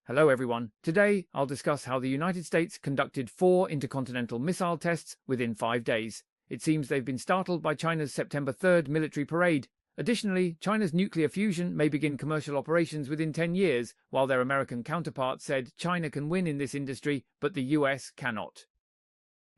Hello everyone. Today, I'll discuss how the United States conducted 4 intercontinental missile tests within 5 days. It seems they've been startled by China's September 3rd military parade. Additionally, China's nuclear fusion may begin commercial operations within 10 years, while their American counterpart said China can win in this industry, but the US cannot.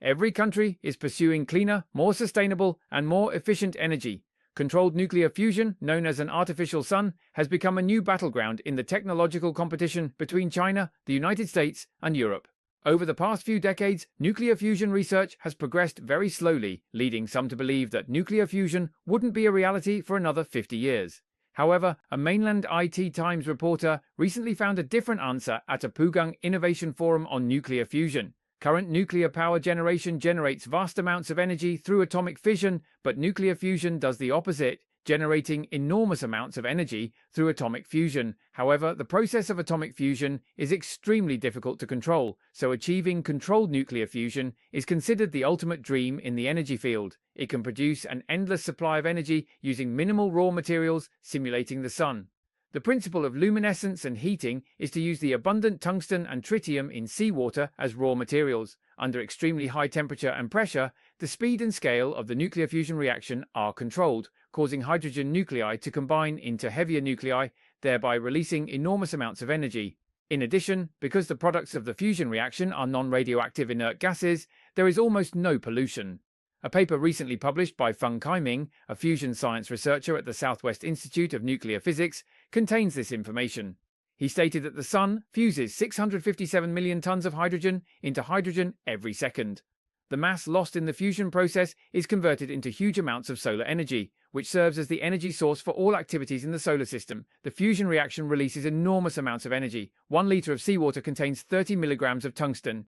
Every country is pursuing cleaner, more sustainable, and more efficient energy. Controlled nuclear fusion, known as an artificial sun, has become a new battleground in the technological competition between China, the United States, and Europe. Over the past few decades, nuclear fusion research has progressed very slowly, leading some to believe that nuclear fusion wouldn't be a reality for another 50 years. However, a mainland IT Times reporter recently found a different answer at a Pugang Innovation Forum on nuclear fusion. Current nuclear power generation generates vast amounts of energy through atomic fission, but nuclear fusion does the opposite, generating enormous amounts of energy through atomic fusion. However, the process of atomic fusion is extremely difficult to control, so achieving controlled nuclear fusion is considered the ultimate dream in the energy field. It can produce an endless supply of energy using minimal raw materials, simulating the sun. The principle of luminescence and heating is to use the abundant tungsten and tritium in seawater as raw materials. Under extremely high temperature and pressure, the speed and scale of the nuclear fusion reaction are controlled, causing hydrogen nuclei to combine into heavier nuclei, thereby releasing enormous amounts of energy. In addition, because the products of the fusion reaction are non-radioactive inert gases, there is almost no pollution. A paper recently published by Kai Ming, a fusion science researcher at the Southwest Institute of Nuclear Physics, contains this information. He stated that the sun fuses 657 million tons of hydrogen into hydrogen every second. The mass lost in the fusion process is converted into huge amounts of solar energy, which serves as the energy source for all activities in the solar system. The fusion reaction releases enormous amounts of energy. 1 liter of seawater contains 30 milligrams of tungsten.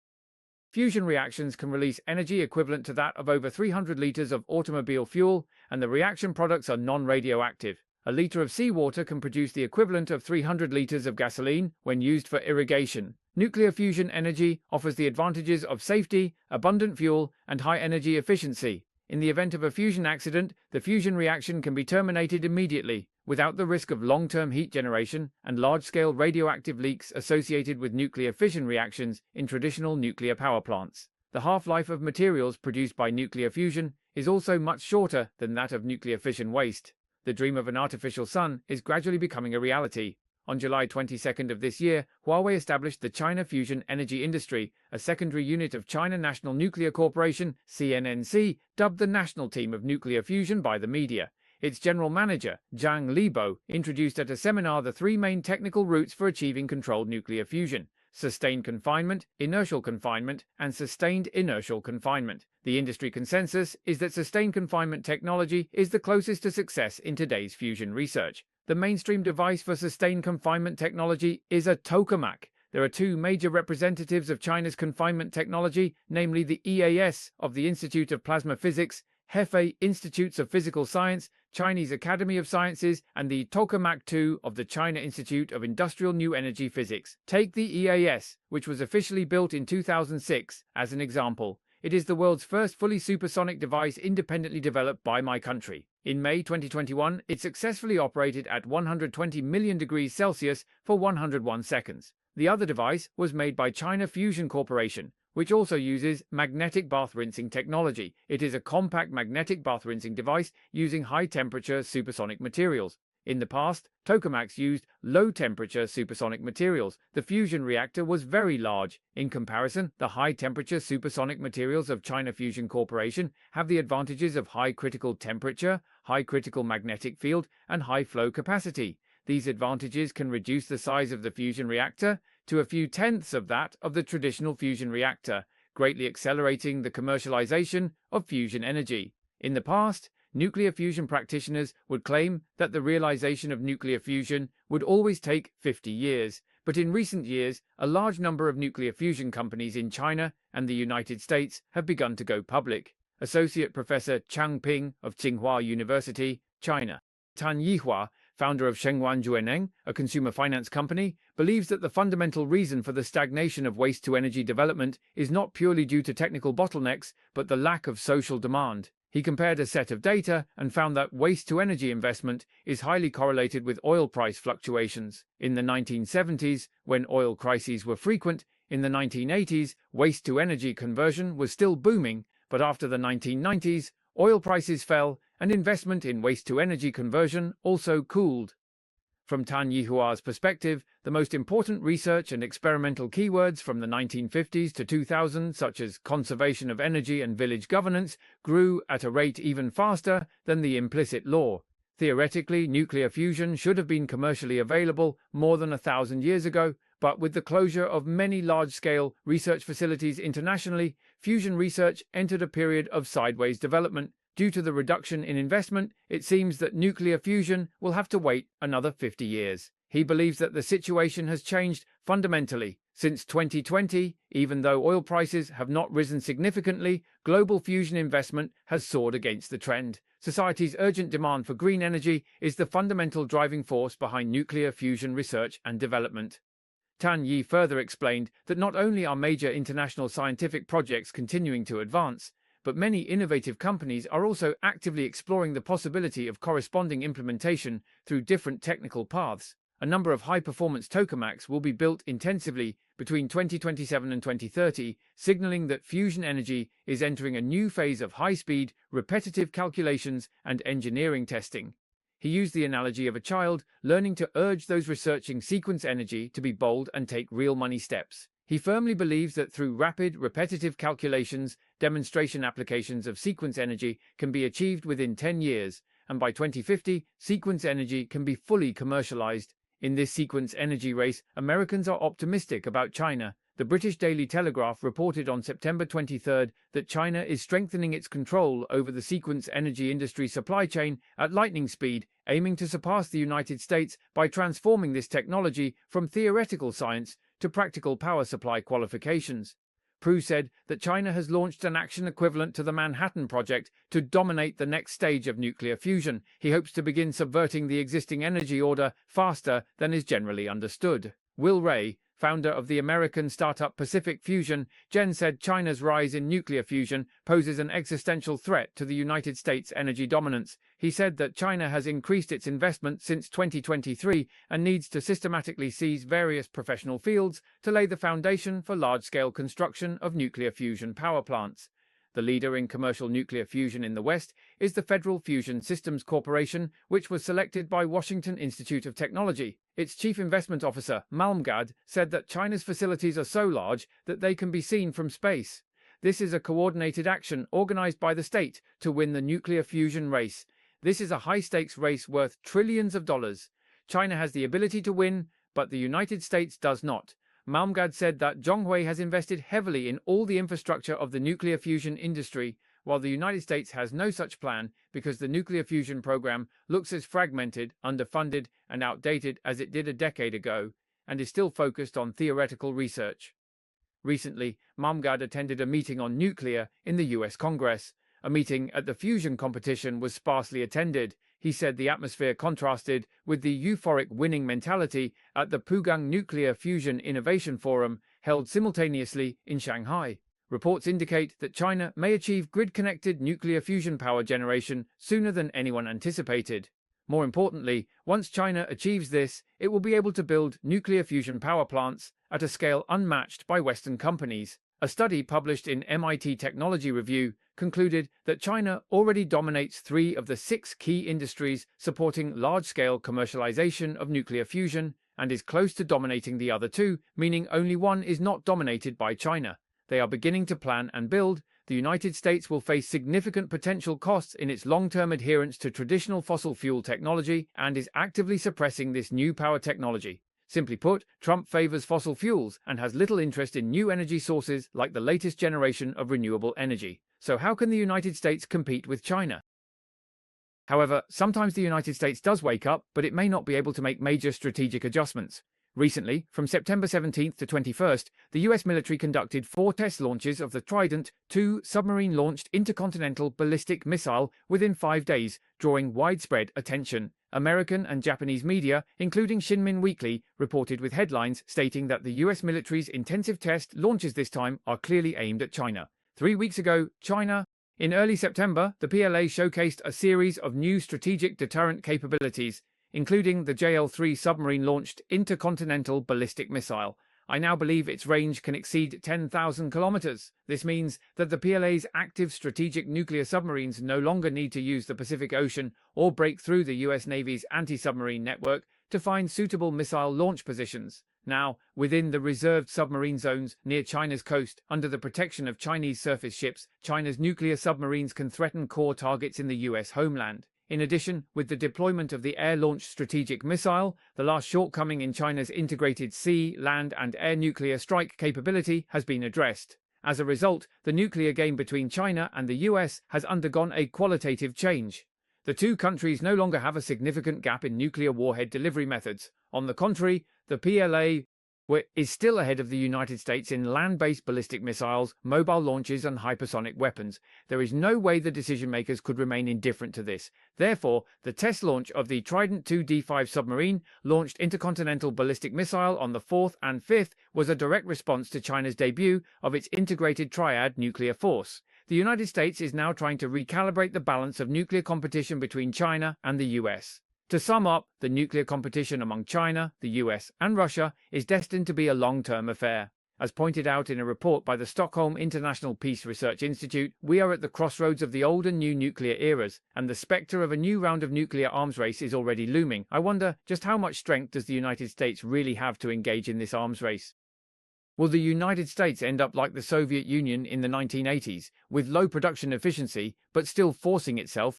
Fusion reactions can release energy equivalent to that of over 300 liters of automobile fuel, and the reaction products are non-radioactive. A liter of seawater can produce the equivalent of 300 liters of gasoline when used for irrigation. Nuclear fusion energy offers the advantages of safety, abundant fuel, and high energy efficiency. In the event of a fusion accident, the fusion reaction can be terminated immediately, without the risk of long-term heat generation and large-scale radioactive leaks associated with nuclear fission reactions in traditional nuclear power plants. The half-life of materials produced by nuclear fusion is also much shorter than that of nuclear fission waste. The dream of an artificial sun is gradually becoming a reality. On July 22nd of this year, Huawei established the China Fusion Energy Industry, a secondary unit of China National Nuclear Corporation, CNNC, dubbed the National Team of Nuclear Fusion by the media. Its general manager, Zhang Libo, introduced at a seminar the 3 main technical routes for achieving controlled nuclear fusion: sustained confinement, inertial confinement, and sustained inertial confinement. The industry consensus is that sustained confinement technology is the closest to success in today's fusion research. The mainstream device for sustained confinement technology is a tokamak. There are 2 major representatives of China's confinement technology, namely the EAS of the Institute of Plasma Physics, Hefei Institutes of Physical Science, Chinese Academy of Sciences, and the Tokamak 2 of the China Institute of Industrial New Energy Physics. Take the EAS, which was officially built in 2006, as an example. It is the world's first fully supersonic device independently developed by my country. In May 2021, it successfully operated at 120 million degrees Celsius for 101 seconds. The other device was made by China Fusion Corporation, which also uses magnetic bath rinsing technology. It is a compact magnetic bath rinsing device using high-temperature supersonic materials. In the past, tokamaks used low-temperature supersonic materials. The fusion reactor was very large. In comparison, the high-temperature supersonic materials of China Fusion Corporation have the advantages of high critical temperature, high critical magnetic field, and high flow capacity. These advantages can reduce the size of the fusion reactor to a few tenths of that of the traditional fusion reactor, greatly accelerating the commercialization of fusion energy. In the past, nuclear fusion practitioners would claim that the realization of nuclear fusion would always take 50 years, but in recent years, a large number of nuclear fusion companies in China and the United States have begun to go public. Associate Professor Chang Ping of Tsinghua University, China, Tan Yihua, founder of Shengwan Juaneng, a consumer finance company, believes that the fundamental reason for the stagnation of waste-to-energy development is not purely due to technical bottlenecks, but the lack of social demand. He compared a set of data and found that waste-to-energy investment is highly correlated with oil price fluctuations. In the 1970s, when oil crises were frequent, in the 1980s, waste-to-energy conversion was still booming, but after the 1990s, oil prices fell and investment in waste-to-energy conversion also cooled. From Tan Yihua's perspective, the most important research and experimental keywords from the 1950s to 2000, such as conservation of energy and village governance, grew at a rate even faster than the implicit law. Theoretically, nuclear fusion should have been commercially available more than 1,000 years ago, but with the closure of many large-scale research facilities internationally, fusion research entered a period of sideways development. Due to the reduction in investment, it seems that nuclear fusion will have to wait another 50 years. He believes that the situation has changed fundamentally. Since 2020, even though oil prices have not risen significantly, global fusion investment has soared against the trend. Society's urgent demand for green energy is the fundamental driving force behind nuclear fusion research and development. Tan Yi further explained that not only are major international scientific projects continuing to advance, but many innovative companies are also actively exploring the possibility of corresponding implementation through different technical paths. A number of high-performance tokamaks will be built intensively between 2027 and 2030, signaling that fusion energy is entering a new phase of high-speed, repetitive calculations and engineering testing. He used the analogy of a child learning to urge those researching sequence energy to be bold and take real-money steps. He firmly believes that through rapid, repetitive calculations, demonstration applications of sequence energy can be achieved within 10 years, and by 2050, sequence energy can be fully commercialized. In this sequence energy race, Americans are optimistic about China. The British Daily Telegraph reported on September 23 that China is strengthening its control over the sequence energy industry supply chain at lightning speed, aiming to surpass the United States by transforming this technology from theoretical science to practical power supply qualifications. Prue said that China has launched an action equivalent to the Manhattan Project to dominate the next stage of nuclear fusion. He hopes to begin subverting the existing energy order faster than is generally understood. Will Ray, founder of the American startup Pacific Fusion, said China's rise in nuclear fusion poses an existential threat to the United States' energy dominance. He said that China has increased its investment since 2023 and needs to systematically seize various professional fields to lay the foundation for large-scale construction of nuclear fusion power plants. The leader in commercial nuclear fusion in the West is the Federal Fusion Systems Corporation, which was selected by Washington Institute of Technology. Its chief investment officer, Malmgad, said that China's facilities are so large that they can be seen from space. This is a coordinated action organized by the state to win the nuclear fusion race. This is a high-stakes race worth trillions of dollars. China has the ability to win, but the United States does not. Malmgad said that Zhonghui has invested heavily in all the infrastructure of the nuclear fusion industry, while the United States has no such plan because the nuclear fusion program looks as fragmented, underfunded, and outdated as it did a decade ago, and is still focused on theoretical research. Recently, Malmgad attended a meeting on nuclear in the US Congress. A meeting at the fusion competition was sparsely attended. He said the atmosphere contrasted with the euphoric winning mentality at the Pugang Nuclear Fusion Innovation Forum, held simultaneously in Shanghai. Reports indicate that China may achieve grid-connected nuclear fusion power generation sooner than anyone anticipated. More importantly, once China achieves this, it will be able to build nuclear fusion power plants at a scale unmatched by Western companies. A study published in MIT Technology Review concluded that China already dominates 3 of the 6 key industries supporting large-scale commercialization of nuclear fusion and is close to dominating the other 2, meaning only one is not dominated by China. They are beginning to plan and build. The United States will face significant potential costs in its long-term adherence to traditional fossil fuel technology and is actively suppressing this new power technology. Simply put, Trump favors fossil fuels and has little interest in new energy sources like the latest generation of renewable energy. So how can the United States compete with China? However, sometimes the United States does wake up, but it may not be able to make major strategic adjustments. Recently, from September 17th to 21st, the US military conducted 4 test launches of the Trident II submarine-launched intercontinental ballistic missile within 5 days, drawing widespread attention. American and Japanese media, including Shinmin Weekly, reported with headlines stating that the US military's intensive test launches this time are clearly aimed at China. 3 weeks ago, China In early September, the PLA showcased a series of new strategic deterrent capabilities, including the JL-3 submarine-launched intercontinental ballistic missile. I now believe its range can exceed 10,000 kilometers. This means that the PLA's active strategic nuclear submarines no longer need to use the Pacific Ocean or break through the U.S. Navy's anti-submarine network to find suitable missile launch positions. Now, within the reserved submarine zones near China's coast, under the protection of Chinese surface ships, China's nuclear submarines can threaten core targets in the U.S. homeland. In addition, with the deployment of the air-launched strategic missile, the last shortcoming in China's integrated sea, land, and air nuclear strike capability has been addressed. As a result, the nuclear game between China and the US has undergone a qualitative change. The two countries no longer have a significant gap in nuclear warhead delivery methods. On the contrary, the PLA is still ahead of the United States in land-based ballistic missiles, mobile launches, and hypersonic weapons. There is no way the decision-makers could remain indifferent to this. Therefore, the test launch of the Trident II D5 submarine-launched intercontinental ballistic missile on the 4th and 5th was a direct response to China's debut of its integrated triad nuclear force. The United States is now trying to recalibrate the balance of nuclear competition between China and the US. To sum up, the nuclear competition among China, the US, and Russia is destined to be a long-term affair. As pointed out in a report by the Stockholm International Peace Research Institute, we are at the crossroads of the old and new nuclear eras, and the spectre of a new round of nuclear arms race is already looming. I wonder, just how much strength does the United States really have to engage in this arms race? Will the United States end up like the Soviet Union in the 1980s, with low production efficiency, but still forcing itself